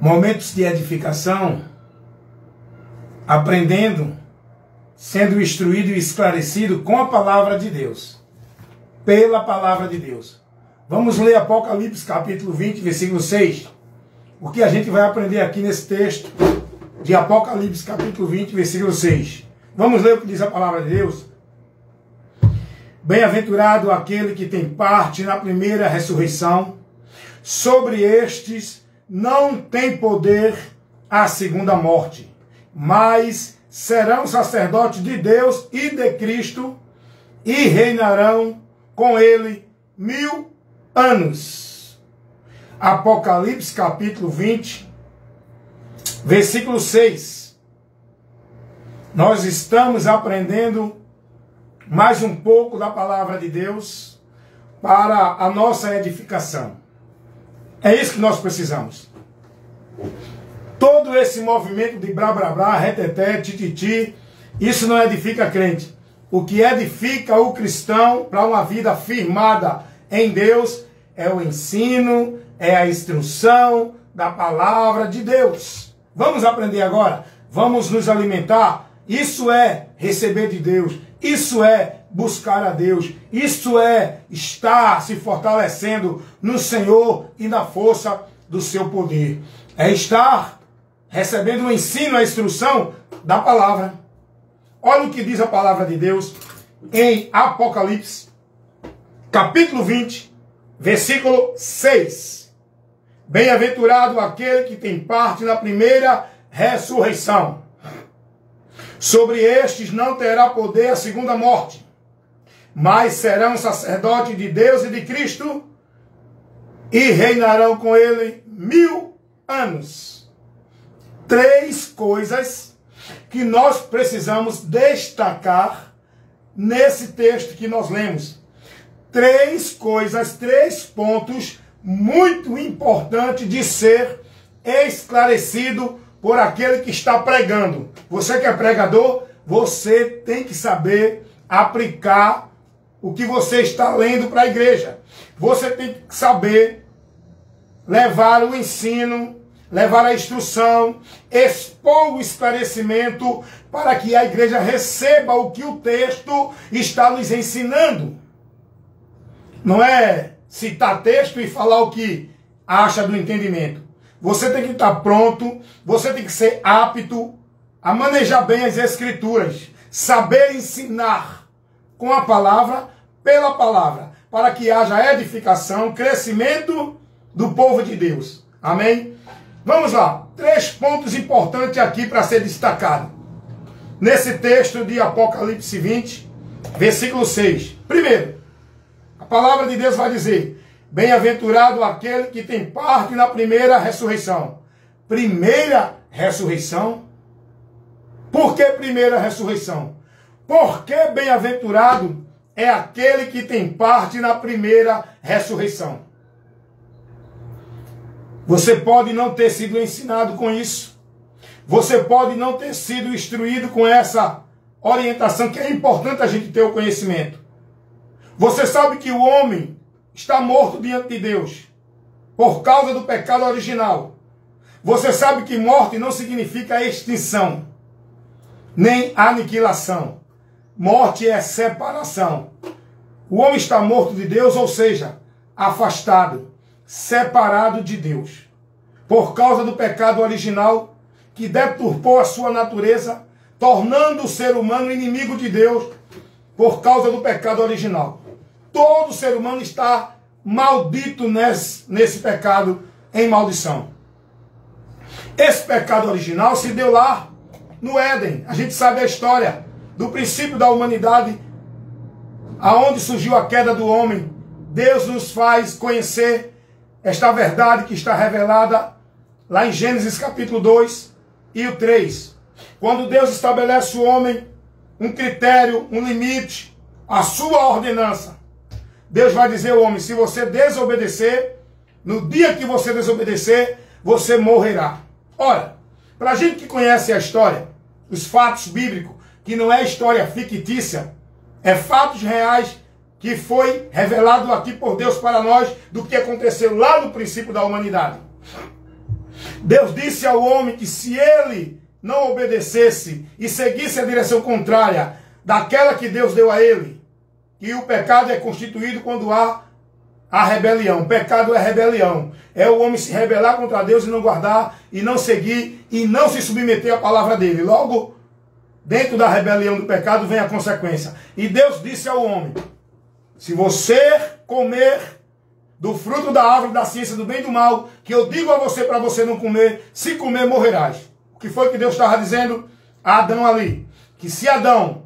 Momentos de edificação, aprendendo, sendo instruído e esclarecido com a palavra de Deus. Pela palavra de Deus. Vamos ler Apocalipse capítulo 20, versículo 6. O que a gente vai aprender aqui nesse texto de Apocalipse capítulo 20, versículo 6. Vamos ler o que diz a palavra de Deus? Bem-aventurado aquele que tem parte na primeira ressurreição. Sobre estes não tem poder a segunda morte, mas serão sacerdotes de Deus e de Cristo e reinarão com ele 1000 anos. Apocalipse capítulo 20, versículo 6. Nós estamos aprendendo mais um pouco da palavra de Deus para a nossa edificação. É isso que nós precisamos. Todo esse movimento de blá blá blá, reteté, tititi, isso não edifica crente. O que edifica o cristão para uma vida firmada em Deus é o ensino, é a instrução da palavra de Deus. Vamos aprender agora? Vamos nos alimentar? Isso é receber de Deus. Isso é buscar a Deus. Isso é estar se fortalecendo no Senhor e na força do seu poder. É estar recebendo o ensino, a instrução da palavra. Olha o que diz a palavra de Deus em Apocalipse, capítulo 20, versículo 6. Bem-aventurado aquele que tem parte na primeira ressurreição. Sobre estes não terá poder a segunda morte, mas serão sacerdotes de Deus e de Cristo e reinarão com ele 1000 anos. 3 coisas que nós precisamos destacar nesse texto que nós lemos. 3 coisas, 3 pontos muito importantes de ser esclarecido por aquele que está pregando. Você que é pregador, você tem que saber aplicar o que você está lendo para a igreja. Você tem que saber levar o ensino, levar a instrução, expor o esclarecimento para que a igreja receba o que o texto está nos ensinando. Não é citar texto e falar o que acha do entendimento. Você tem que estar pronto, você tem que ser apto a manejar bem as escrituras, saber ensinar com a palavra, pela palavra, para que haja edificação, crescimento do povo de Deus. Amém? Vamos lá, 3 pontos importantes aqui para ser destacado. Nesse texto de Apocalipse 20, versículo 6. Primeiro, a palavra de Deus vai dizer: bem-aventurado aquele que tem parte na primeira ressurreição. Primeira ressurreição? Por que primeira ressurreição? Porque bem-aventurado é aquele que tem parte na primeira ressurreição. Você pode não ter sido ensinado com isso. Você pode não ter sido instruído com essa orientação, que é importante a gente ter o conhecimento. Você sabe que o homem está morto diante de Deus por causa do pecado original. Você sabe que morte não significa extinção, nem aniquilação. Morte é separação. O homem está morto de Deus, ou seja, afastado, separado de Deus, por causa do pecado original que deturpou a sua natureza, tornando o ser humano inimigo de Deus por causa do pecado original. Todo ser humano está maldito nesse pecado, em maldição. Esse pecado original se deu lá no Éden. A gente sabe a história do princípio da humanidade, aonde surgiu a queda do homem. Deus nos faz conhecer esta verdade que está revelada lá em Gênesis capítulo 2 e o 3. Quando Deus estabelece o homem um critério, um limite, a sua ordenança. Deus vai dizer ao homem: se você desobedecer, no dia que você desobedecer, você morrerá. Ora, para a gente que conhece a história, os fatos bíblicos, que não é história fictícia, é fatos reais que foi revelado aqui por Deus para nós do que aconteceu lá no princípio da humanidade. Deus disse ao homem que se ele não obedecesse e seguisse a direção contrária daquela que Deus deu a ele, que o pecado é constituído quando há a rebelião. O pecado é rebelião. É o homem se rebelar contra Deus e não guardar, e não seguir, e não se submeter à palavra dele. Logo, dentro da rebelião do pecado vem a consequência. E Deus disse ao homem: se você comer do fruto da árvore da ciência do bem e do mal, que eu digo a você para você não comer, se comer morrerás. O que foi que Deus estava dizendo a Adão ali? Que se Adão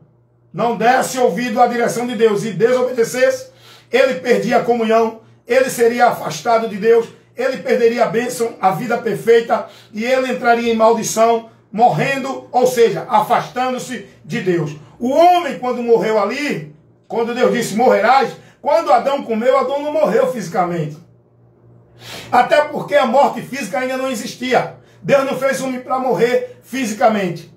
não desse ouvido à direção de Deus e desobedecesse, ele perdia a comunhão, ele seria afastado de Deus, ele perderia a bênção, a vida perfeita, e ele entraria em maldição, morrendo, ou seja, afastando-se de Deus. O homem, quando morreu ali, quando Deus disse morrerás, quando Adão comeu, Adão não morreu fisicamente. Até porque a morte física ainda não existia. Deus não fez o homem para morrer fisicamente.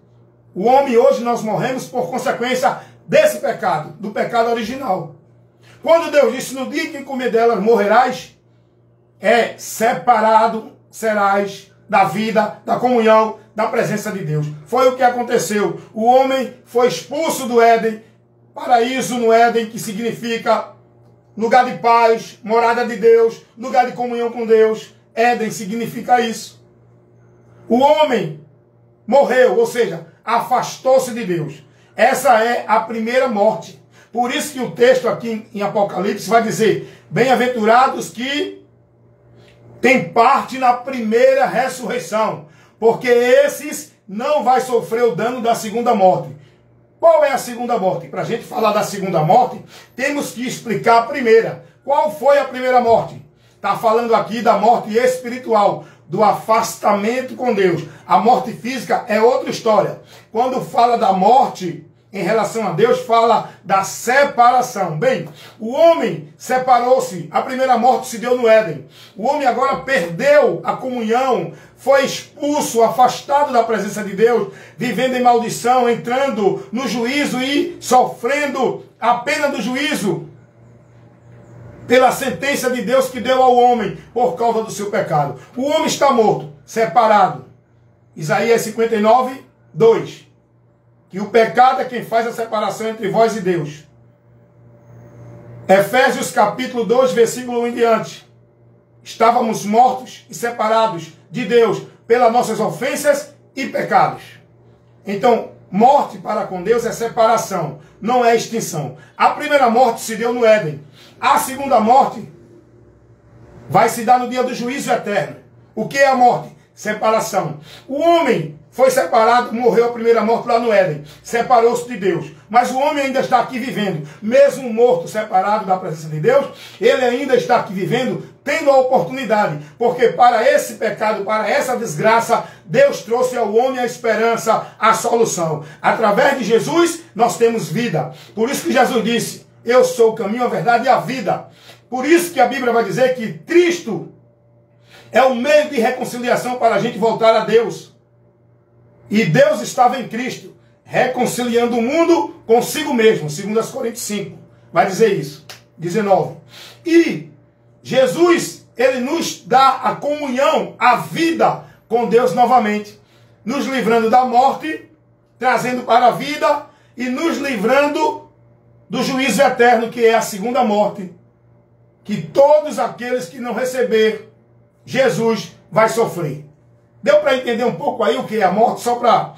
O homem hoje nós morremos por consequência desse pecado, do pecado original. Quando Deus disse no dia que comer delas morrerás, é separado serás da vida, da comunhão, da presença de Deus. Foi o que aconteceu. O homem foi expulso do Éden, paraíso no Éden, que significa lugar de paz, morada de Deus, lugar de comunhão com Deus. Éden significa isso. O homem morreu, ou seja, afastou-se de Deus. Essa é a primeira morte. Por isso que o texto aqui em Apocalipse vai dizer: bem-aventurados que têm parte na primeira ressurreição, porque esses não vai sofrer o dano da segunda morte. Qual é a segunda morte? Para a gente falar da segunda morte, temos que explicar a primeira. Qual foi a primeira morte? Está falando aqui da morte espiritual, do afastamento com Deus. A morte física é outra história. Quando fala da morte em relação a Deus, fala da separação. Bem, o homem separou-se, a primeira morte se deu no Éden. O homem agora perdeu a comunhão, foi expulso, afastado da presença de Deus, vivendo em maldição, entrando no juízo e sofrendo a pena do juízo pela sentença de Deus que deu ao homem por causa do seu pecado. O homem está morto, separado. Isaías 59, 2. Que o pecado é quem faz a separação entre vós e Deus. Efésios capítulo 2, versículo 1 em diante. Estávamos mortos e separados de Deus pelas nossas ofensas e pecados. Então, morte para com Deus é separação, não é extinção. A primeira morte se deu no Éden. A segunda morte vai se dar no dia do juízo eterno. O que é a morte? Separação. O homem foi separado, morreu a primeira morte lá no Éden. Separou-se de Deus. Mas o homem ainda está aqui vivendo. Mesmo morto, separado da presença de Deus, ele ainda está aqui vivendo, tendo a oportunidade. Porque para esse pecado, para essa desgraça, Deus trouxe ao homem a esperança, a solução. Através de Jesus, nós temos vida. Por isso que Jesus disse: eu sou o caminho, a verdade e a vida. Por isso que a Bíblia vai dizer que Cristo é o meio de reconciliação para a gente voltar a Deus. E Deus estava em Cristo, reconciliando o mundo consigo mesmo, segundo as Coríntios 5. Vai dizer isso. 19. E Jesus, ele nos dá a comunhão, a vida com Deus novamente, nos livrando da morte, trazendo para a vida e nos livrando do juízo eterno, que é a segunda morte, que todos aqueles que não receber Jesus vai sofrer. Deu para entender um pouco aí o que é a morte? Só para...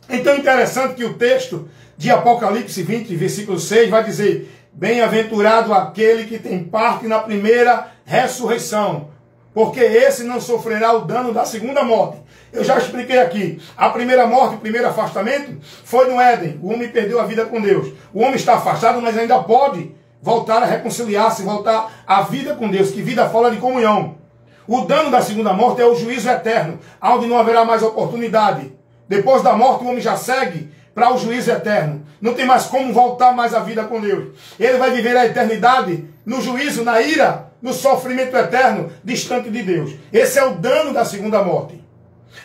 Então, interessante que o texto de Apocalipse 20, versículo 6, vai dizer: bem-aventurado aquele que tem parte na primeira ressurreição, porque esse não sofrerá o dano da segunda morte. Eu já expliquei aqui. A primeira morte, o primeiro afastamento, foi no Éden. O homem perdeu a vida com Deus. O homem está afastado, mas ainda pode voltar a reconciliar-se, voltar à vida com Deus, que vida fala de comunhão. O dano da segunda morte é o juízo eterno, onde não haverá mais oportunidade. Depois da morte, o homem já segue para o juízo eterno. Não tem mais como voltar mais à vida com Deus. Ele vai viver a eternidade no juízo, na ira, no sofrimento eterno, distante de Deus. Esse é o dano da segunda morte.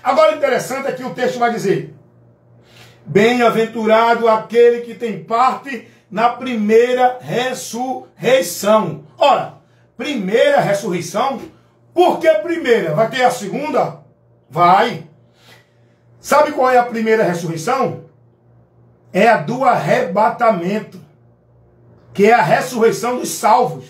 Agora, interessante é que o texto vai dizer: bem-aventurado aquele que tem parte na primeira ressurreição. Ora, primeira ressurreição... Por que primeira? Vai ter a segunda? Vai. Sabe qual é a primeira ressurreição? É a do arrebatamento, que é a ressurreição dos salvos.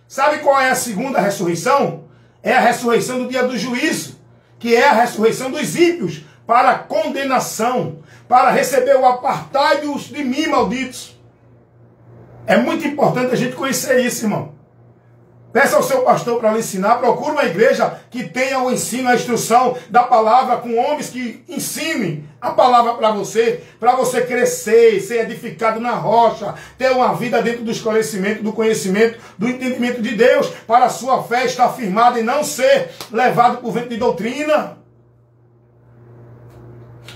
Sabe qual é a segunda ressurreição? É a ressurreição do dia do juízo, que é a ressurreição dos ímpios para a condenação, para receber o apartai-vos de mim, malditos. É muito importante a gente conhecer isso, irmão. Peça ao seu pastor para lhe ensinar. Procure uma igreja que tenha o ensino, a instrução da palavra, com homens que ensinem a palavra para você crescer, ser edificado na rocha, ter uma vida dentro do conhecimento, do entendimento de Deus, para a sua fé estar firmada e não ser levado por vento de doutrina.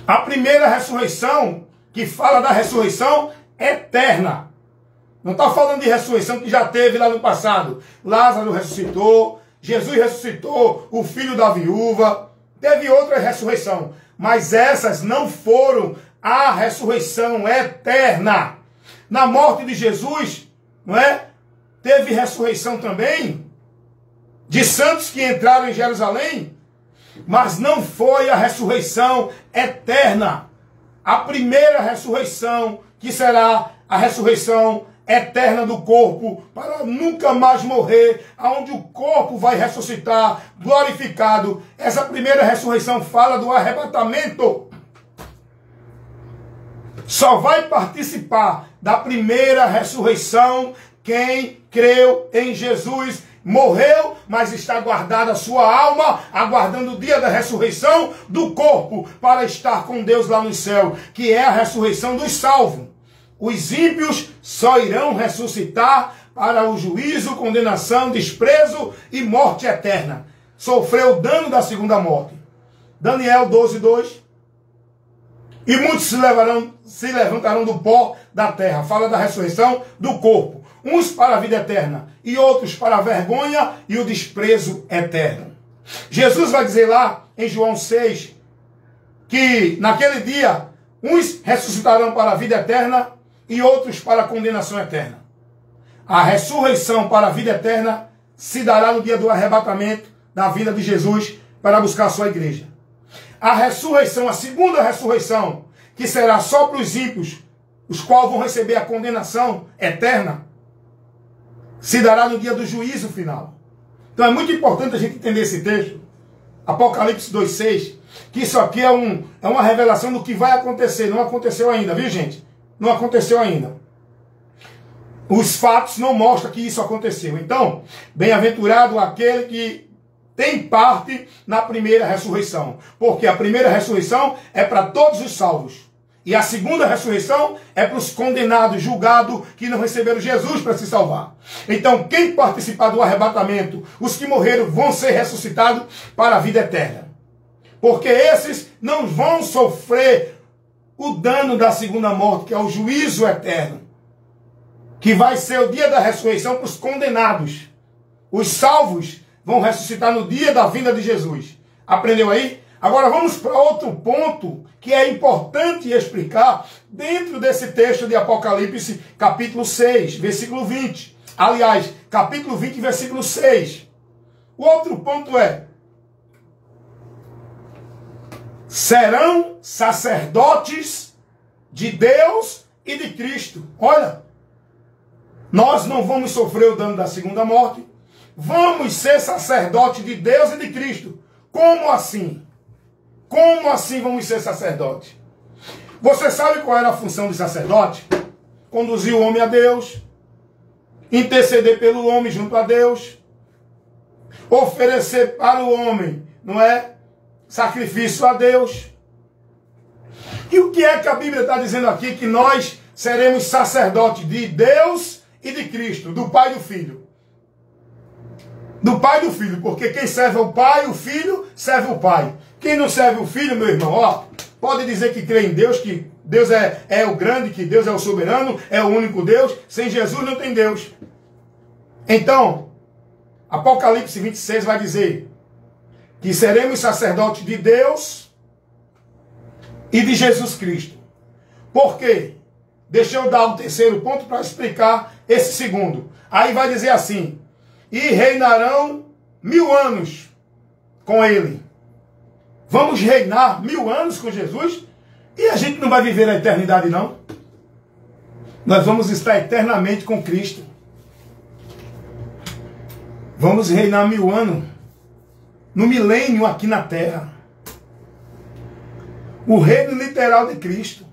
A primeira ressurreição, que fala da ressurreição eterna. Não está falando de ressurreição que já teve lá no passado. Lázaro ressuscitou, Jesus ressuscitou, o filho da viúva. Teve outra ressurreição. Mas essas não foram a ressurreição eterna. Na morte de Jesus, não é? Teve ressurreição também de santos que entraram em Jerusalém. Mas não foi a ressurreição eterna. A primeira ressurreição, que será a ressurreição eterna do corpo, para nunca mais morrer, aonde o corpo vai ressuscitar, glorificado. Essa primeira ressurreição fala do arrebatamento. Só vai participar da primeira ressurreição quem creu em Jesus. Morreu, mas está guardada a sua alma, aguardando o dia da ressurreição do corpo, para estar com Deus lá no céu, que é a ressurreição dos salvos. Os ímpios só irão ressuscitar para o juízo, condenação, desprezo e morte eterna. Sofreu o dano da segunda morte. Daniel 12:2. E muitos se levantarão do pó da terra. Fala da ressurreição do corpo. Uns para a vida eterna e outros para a vergonha e o desprezo eterno. Jesus vai dizer lá em João 6 que naquele dia uns ressuscitarão para a vida eterna e outros para a condenação eterna. A ressurreição para a vida eterna se dará no dia do arrebatamento da vida de Jesus para buscar a sua igreja. A ressurreição, a segunda ressurreição, que será só para os ímpios, os quais vão receber a condenação eterna, se dará no dia do juízo final. Então é muito importante a gente entender esse texto, Apocalipse 2:6, que isso aqui é uma revelação do que vai acontecer. Não aconteceu ainda, viu, gente? Não aconteceu ainda. Os fatos não mostram que isso aconteceu. Então, bem-aventurado aquele que tem parte na primeira ressurreição. Porque a primeira ressurreição é para todos os salvos. E a segunda ressurreição é para os condenados, julgados, que não receberam Jesus para se salvar. Então, quem participar do arrebatamento, os que morreram vão ser ressuscitados para a vida eterna. Porque esses não vão sofrer o dano da segunda morte, que é o juízo eterno, que vai ser o dia da ressurreição para os condenados. Os salvos vão ressuscitar no dia da vinda de Jesus. Aprendeu aí? Agora vamos para outro ponto que é importante explicar dentro desse texto de Apocalipse, capítulo 6, versículo 20. Aliás, capítulo 20, versículo 6. O outro ponto é: serão sacerdotes de Deus e de Cristo. Olha, nós não vamos sofrer o dano da segunda morte. Vamos ser sacerdotes de Deus e de Cristo. Como assim? Como assim vamos ser sacerdotes? Você sabe qual era a função do sacerdote? Conduzir o homem a Deus, interceder pelo homem junto a Deus, oferecer para o homem, não é? Sacrifício a Deus. E o que é que a Bíblia está dizendo aqui? Que nós seremos sacerdotes de Deus e de Cristo, do Pai e do Filho. Do Pai e do Filho, porque quem serve o Pai, o Filho, serve o Pai. Quem não serve o Filho, meu irmão, ó, pode dizer que crê em Deus, que Deus é o grande, que Deus é o soberano, é o único Deus. Sem Jesus não tem Deus. Então, Apocalipse 26 vai dizer que seremos sacerdotes de Deus e de Jesus Cristo. Por quê? Deixa eu dar o terceiro ponto para explicar esse segundo. Aí vai dizer assim: e reinarão 1000 anos com ele. Vamos reinar 1000 anos com Jesus e a gente não vai viver a eternidade, não. Nós vamos estar eternamente com Cristo. Vamos reinar 1000 anos no milênio aqui na terra. O reino literal de Cristo.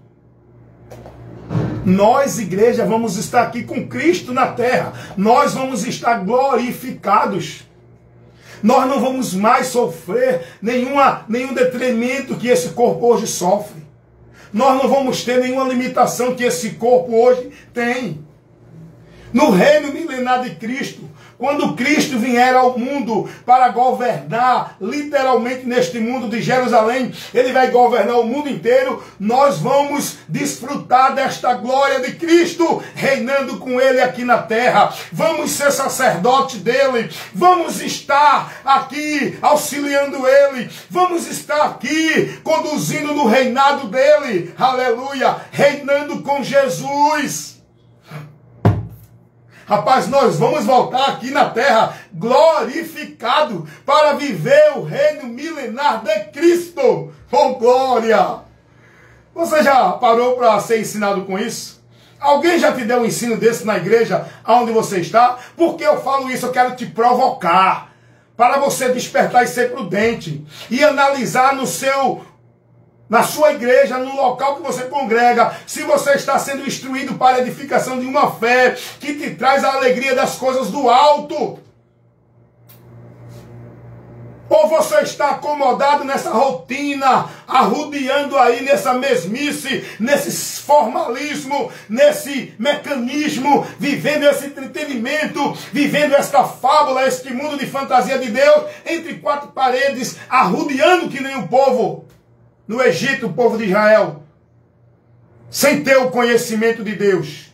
Nós, igreja, vamos estar aqui com Cristo na terra. Nós vamos estar glorificados. Nós não vamos mais sofrer nenhum detrimento que esse corpo hoje sofre. Nós não vamos ter nenhuma limitação que esse corpo hoje tem. No reino milenar de Cristo, quando Cristo vier ao mundo para governar, literalmente neste mundo de Jerusalém, Ele vai governar o mundo inteiro, nós vamos desfrutar desta glória de Cristo, reinando com Ele aqui na terra. Vamos ser sacerdote dEle, vamos estar aqui auxiliando Ele, vamos estar aqui conduzindo no reinado dEle, aleluia, reinando com Jesus. Rapaz, nós vamos voltar aqui na terra glorificado para viver o reino milenar de Cristo. Oh, glória! Você já parou para ser ensinado com isso? Alguém já te deu um ensino desse na igreja onde você está? Por que eu falo isso? Eu quero te provocar para você despertar e ser prudente e analisar na sua igreja, no local que você congrega, se você está sendo instruído para a edificação de uma fé que te traz a alegria das coisas do alto. Ou você está acomodado nessa rotina, arrodeando aí nessa mesmice, nesse formalismo, nesse mecanismo, vivendo esse entretenimento, vivendo esta fábula, este mundo de fantasia de Deus, entre quatro paredes, arrodeando que nem o povo no Egito, o povo de Israel, sem ter o conhecimento de Deus.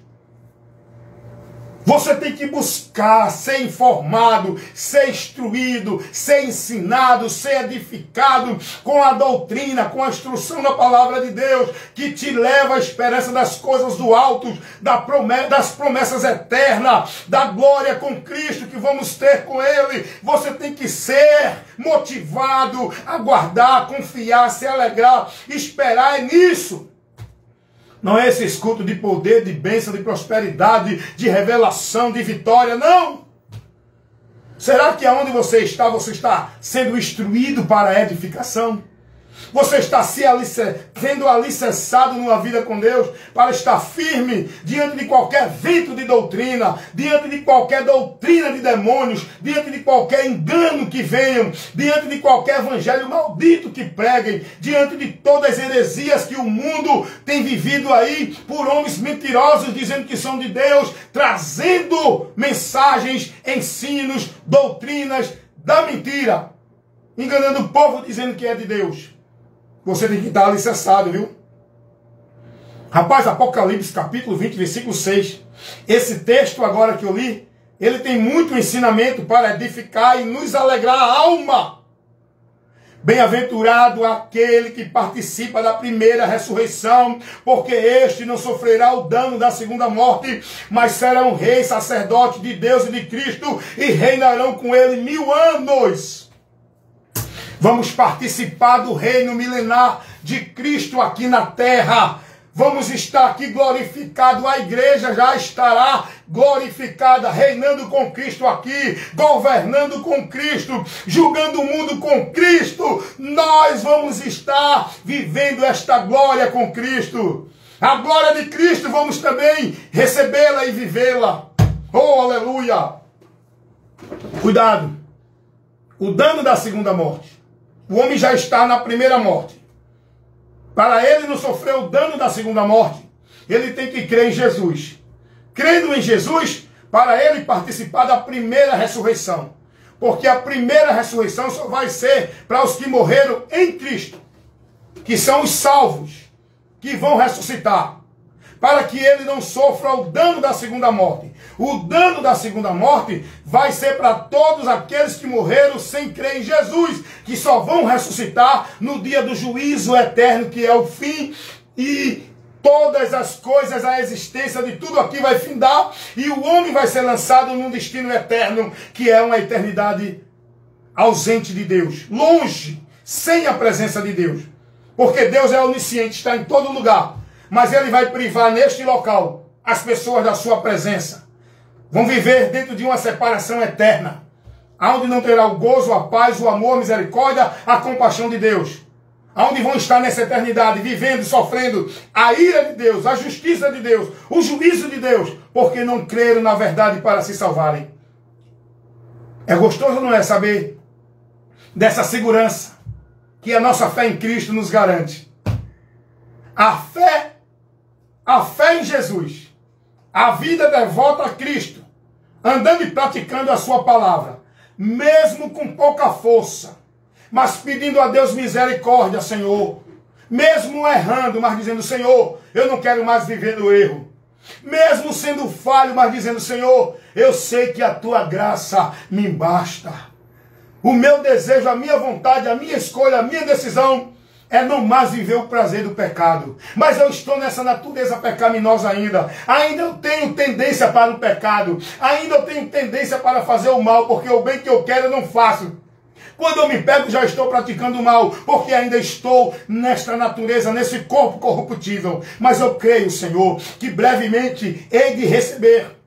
Você tem que buscar ser informado, ser instruído, ser ensinado, ser edificado com a doutrina, com a instrução da palavra de Deus, que te leva à esperança das coisas do alto, das promessas eternas, da glória com Cristo que vamos ter com Ele. Você tem que ser motivado, aguardar, confiar, se alegrar, esperar nisso. Não é esse escudo de poder, de bênção, de prosperidade, de revelação, de vitória, não. Será que aonde você está sendo instruído para a edificação? Você está sendo alicerçado numa vida com Deus para estar firme diante de qualquer vento de doutrina, diante de qualquer doutrina de demônios, diante de qualquer engano que venham, diante de qualquer evangelho maldito que preguem, diante de todas as heresias que o mundo tem vivido aí por homens mentirosos dizendo que são de Deus, trazendo mensagens, ensinos, doutrinas da mentira, enganando o povo dizendo que é de Deus. Você tem que estar alicerçado, viu? Rapaz, Apocalipse capítulo 20, versículo 6. Esse texto agora que eu li, ele tem muito ensinamento para edificar e nos alegrar a alma. Bem-aventurado aquele que participa da primeira ressurreição, porque este não sofrerá o dano da segunda morte, mas serão reis, sacerdotes de Deus e de Cristo, e reinarão com ele 1000 anos. Vamos participar do reino milenar de Cristo aqui na terra. Vamos estar aqui glorificado. A igreja já estará glorificada, reinando com Cristo aqui, governando com Cristo, julgando o mundo com Cristo. Nós vamos estar vivendo esta glória com Cristo. A glória de Cristo vamos também recebê-la e vivê-la. Oh, aleluia! Cuidado. O dano da segunda morte. O homem já está na primeira morte. Para ele não sofrer o dano da segunda morte, ele tem que crer em Jesus. Crendo em Jesus, para ele participar da primeira ressurreição. Porque a primeira ressurreição só vai ser para os que morreram em Cristo, que são os salvos, que vão ressuscitar. Para que ele não sofra o dano da segunda morte. O dano da segunda morte vai ser para todos aqueles que morreram sem crer em Jesus, que só vão ressuscitar no dia do juízo eterno, que é o fim, e todas as coisas, a existência de tudo aqui vai findar, e o homem vai ser lançado num destino eterno, que é uma eternidade ausente de Deus, longe, sem a presença de Deus. Porque Deus é onisciente, está em todo lugar. Mas Ele vai privar neste local as pessoas da sua presença. Vão viver dentro de uma separação eterna, onde não terá o gozo, a paz, o amor, a misericórdia, a compaixão de Deus. Onde vão estar nessa eternidade, vivendo, sofrendo a ira de Deus, a justiça de Deus, o juízo de Deus, porque não creram na verdade para se salvarem. É gostoso, não é, saber dessa segurança que a nossa fé em Cristo nos garante. A fé em Jesus, a vida devota a Cristo, andando e praticando a sua palavra, mesmo com pouca força, mas pedindo a Deus misericórdia, Senhor, mesmo errando, mas dizendo, Senhor, eu não quero mais viver no erro, mesmo sendo falho, mas dizendo, Senhor, eu sei que a tua graça me basta. O meu desejo, a minha vontade, a minha escolha, a minha decisão é não mais viver o prazer do pecado. Mas eu estou nessa natureza pecaminosa ainda. Ainda eu tenho tendência para o pecado. Ainda eu tenho tendência para fazer o mal, porque o bem que eu quero eu não faço. Quando eu me pego, já estou praticando o mal, porque ainda estou nesta natureza, nesse corpo corruptível. Mas eu creio, Senhor, que brevemente hei de receber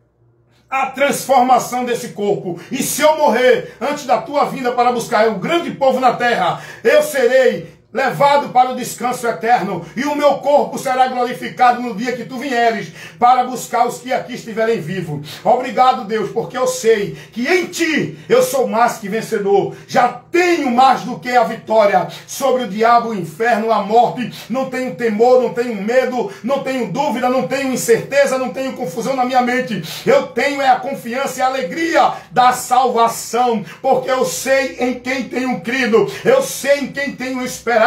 a transformação desse corpo. E se eu morrer antes da tua vinda para buscar o grande povo na terra, eu serei levado para o descanso eterno, e o meu corpo será glorificado no dia que tu vieres, para buscar os que aqui estiverem vivos. Obrigado, Deus, porque eu sei que em ti eu sou mais que vencedor. Já tenho mais do que a vitória sobre o diabo, o inferno, a morte. Não tenho temor, não tenho medo, não tenho dúvida, não tenho incerteza, não tenho confusão na minha mente. Eu tenho a confiança e a alegria da salvação, porque eu sei em quem tenho crido, eu sei em quem tenho esperado.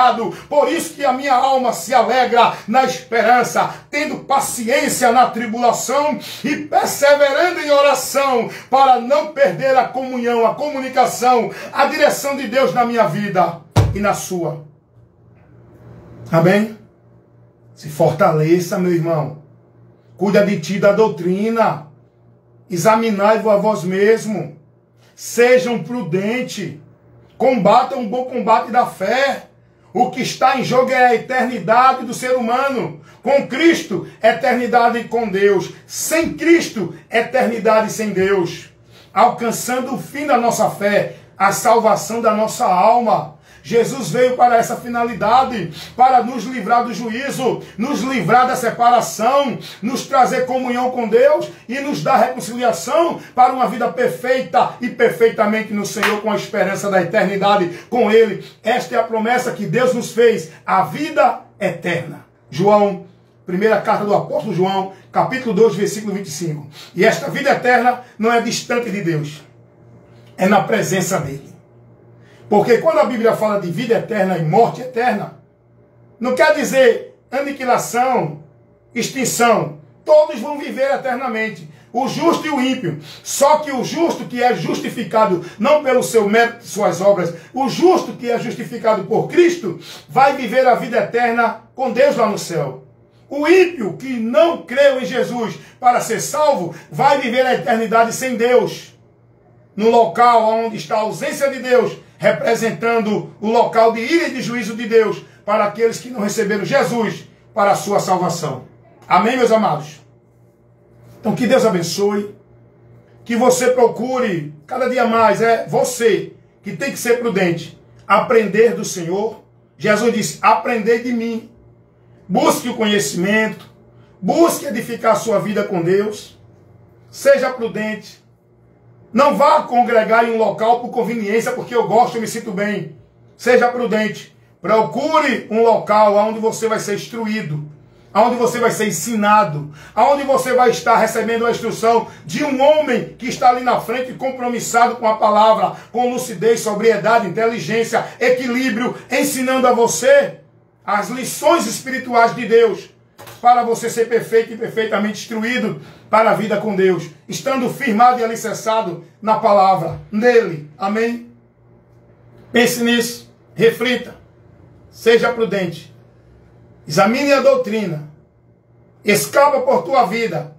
Por isso que a minha alma se alegra na esperança, tendo paciência na tribulação e perseverando em oração, para não perder a comunhão, a comunicação, a direção de Deus na minha vida e na sua. Amém? Se fortaleça, meu irmão. Cuida de ti, da doutrina. Examinai-vos a vós mesmo. Sejam prudentes. Combatam um bom combate da fé. O que está em jogo é a eternidade do ser humano. Com Cristo, eternidade com Deus. Sem Cristo, eternidade sem Deus. Alcançando o fim da nossa fé, a salvação da nossa alma. Jesus veio para essa finalidade, para nos livrar do juízo, nos livrar da separação, nos trazer comunhão com Deus e nos dar reconciliação para uma vida perfeita e perfeitamente no Senhor, com a esperança da eternidade com Ele. Esta é a promessa que Deus nos fez, a vida eterna. João, primeira carta do apóstolo João, capítulo 2, versículo 25. E esta vida eterna não é distante de Deus, é na presença dEle. Porque quando a Bíblia fala de vida eterna e morte eterna, não quer dizer aniquilação, extinção. Todos vão viver eternamente, o justo e o ímpio. Só que o justo, que é justificado não pelo seu mérito e suas obras, o justo que é justificado por Cristo, vai viver a vida eterna com Deus lá no céu. O ímpio que não creu em Jesus para ser salvo, vai viver a eternidade sem Deus, no local onde está a ausência de Deus, representando o local de ira e de juízo de Deus para aqueles que não receberam Jesus para a sua salvação. Amém, meus amados? Então que Deus abençoe, que você procure cada dia mais, é você que tem que ser prudente, aprender do Senhor. Jesus disse, aprendei de mim, busque o conhecimento, busque edificar a sua vida com Deus, seja prudente. Não vá congregar em um local por conveniência, porque eu gosto e me sinto bem. Seja prudente. Procure um local onde você vai ser instruído, onde você vai ser ensinado, onde você vai estar recebendo a instrução de um homem que está ali na frente, compromissado com a palavra, com lucidez, sobriedade, inteligência, equilíbrio, ensinando a você as lições espirituais de Deus, para você ser perfeito e perfeitamente instruído para a vida com Deus, estando firmado e alicerçado na palavra, nele. Amém? Pense nisso, reflita, seja prudente, examine a doutrina, escapa por tua vida.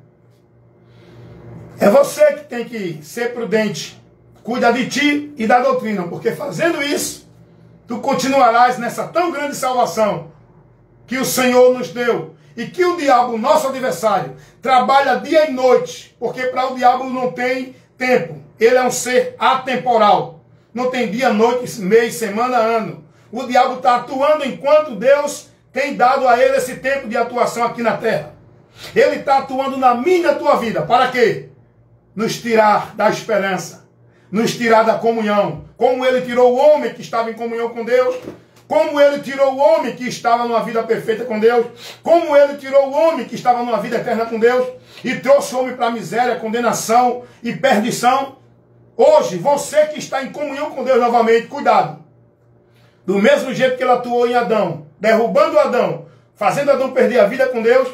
É você que tem que ser prudente, cuida de ti e da doutrina, porque fazendo isso, tu continuarás nessa tão grande salvação que o Senhor nos deu. E que o diabo, nosso adversário, trabalha dia e noite, porque para o diabo não tem tempo. Ele é um ser atemporal. Não tem dia, noite, mês, semana, ano. O diabo está atuando enquanto Deus tem dado a ele esse tempo de atuação aqui na terra. Ele está atuando na minha e na tua vida. Para quê? Nos tirar da esperança. Nos tirar da comunhão. Como ele tirou o homem que estava em comunhão com Deus. Como ele tirou o homem que estava numa vida perfeita com Deus. Como ele tirou o homem que estava numa vida eterna com Deus. E trouxe o homem para a miséria, condenação e perdição. Hoje, você que está em comunhão com Deus novamente, cuidado. Do mesmo jeito que ele atuou em Adão, derrubando Adão, fazendo Adão perder a vida com Deus,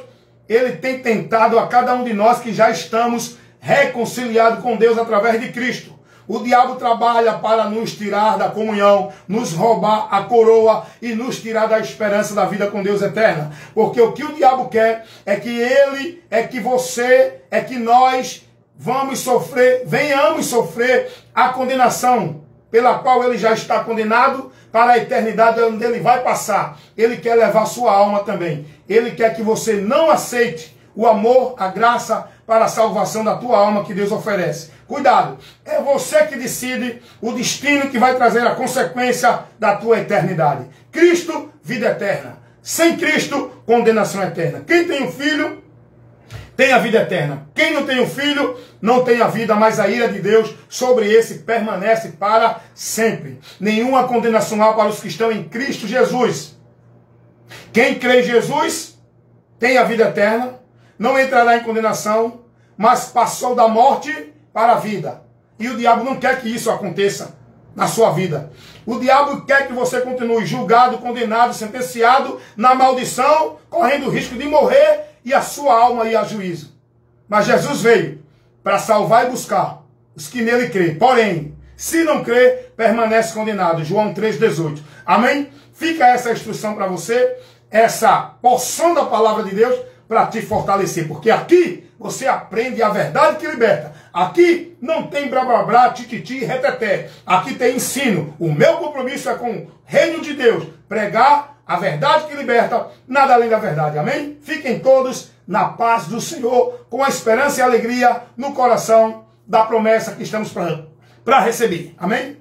ele tem tentado a cada um de nós que já estamos reconciliados com Deus através de Cristo. O diabo trabalha para nos tirar da comunhão, nos roubar a coroa e nos tirar da esperança da vida com Deus eterna. Porque o que o diabo quer é que ele, é que você, é que nós venhamos sofrer a condenação pela qual ele já está condenado para a eternidade onde ele vai passar. Ele quer levar sua alma também. Ele quer que você não aceite o amor, a graça para a salvação da tua alma que Deus oferece. Cuidado, é você que decide o destino que vai trazer a consequência da tua eternidade. Cristo, vida eterna. Sem Cristo, condenação eterna. Quem tem um filho, tem a vida eterna. Quem não tem um filho, não tem a vida, mas a ira de Deus sobre esse permanece para sempre. Nenhuma condenação há para os que estão em Cristo Jesus. Quem crê em Jesus, tem a vida eterna, não entrará em condenação, mas passou da morte para a vida. E o diabo não quer que isso aconteça na sua vida. O diabo quer que você continue julgado, condenado, sentenciado, na maldição, correndo o risco de morrer e a sua alma ir a juízo. Mas Jesus veio para salvar e buscar os que nele creem. Porém, se não crê, permanece condenado. João 3,18. Amém? Fica essa instrução para você, essa porção da palavra de Deus para te fortalecer. Porque aqui você aprende a verdade que liberta. Aqui não tem blá blá blá, tititi, reteté. Aqui tem ensino. O meu compromisso é com o reino de Deus. Pregar a verdade que liberta, nada além da verdade. Amém? Fiquem todos na paz do Senhor, com a esperança e alegria no coração da promessa que estamos para receber. Amém?